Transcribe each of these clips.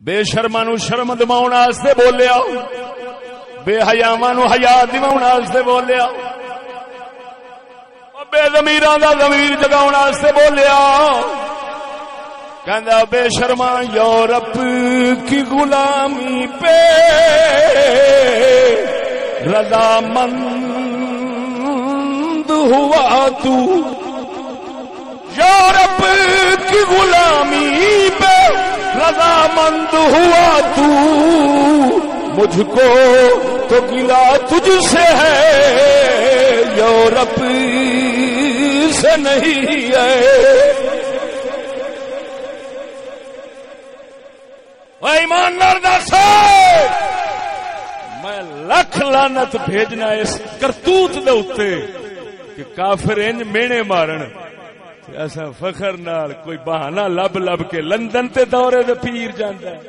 بے شرما نو شرم دماؤن واسطے بولیا، بے حیاواں نو حیا دماؤن واسطے بولیا، بے ضمیراں دا ضمیر جگاؤن واسطے بولیا۔ کہندا بے شرما یورپ کی غلامی پہ رضامند ہوا تو، یورپ کی غلامی پہ رضامند ہوا تو، مجھ کو تو گلا تجھ سے ہے یورپ سے نہیں ہے۔ ایمان نال دس میں لکھ لعنت بھیجنا اس کرتوت دے اوتے کہ کافر انج مینے مارن ایسا فخر نال کوئی بہانہ لب لب کے لندن تے دورے تے پیر جاندا ہے،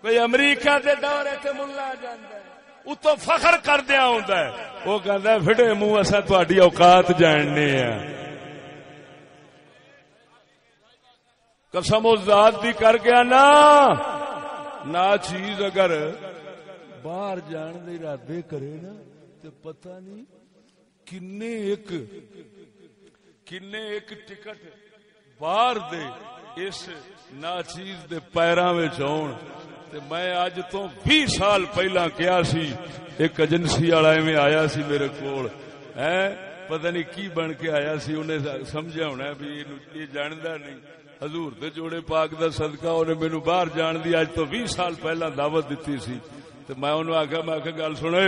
کوئی امریکہ دے دورے تے ملا جاندا ہے، اتوں فخر کردیا ہوندا ہے، وہ کہندا ہے پھٹے منہ اساں تہاڈی اوقات جاننے ہیں۔ قسم ذات دی کر گیا نا چیز اگر باہر جان دے ارادے کرے نا تو پتہ نہیں کنے ایک ٹکٹ باہر دے اس نا چیز دے پیراں وچ آن۔ تے میں اج تو 20 سال پہلا کیا سی، ایک ایجنسی والا ایویں آیا سی میرے کول، پتہ نہیں کی بن کے آیا سی، انہیں سمجھا ہونا بھی یہ جاندا نہیں، حضور دے جوڑے پاک دا صدقہ انہیں مینوں باہر جان دی اج تو 20 سال پہلا دعوت دیتی سی۔ تے میں انہوں آکھیا میں گل سنے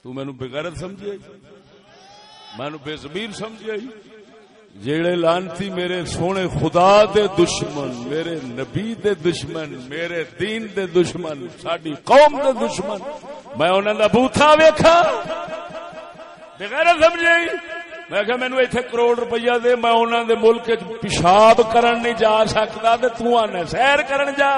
تو مینوں بے غیرت سمجھے، مینوں بے ضمیر سمجھے، جیڑے لانتی میرے سونے خدا دے دشمن، میرے نبی دے دشمن، میرے دین دے دشمن، ساڈی قوم دے دشمن، میں انہاں دا بوتھا ویکھا بے غیرت سمجھے۔ میں کہ مینوں ایتھے کروڑ روپیہ دے میں انہاں دے ملک وچ پیشاب کرن نہیں جا سکدا تے تو آنے سیر کرن جا۔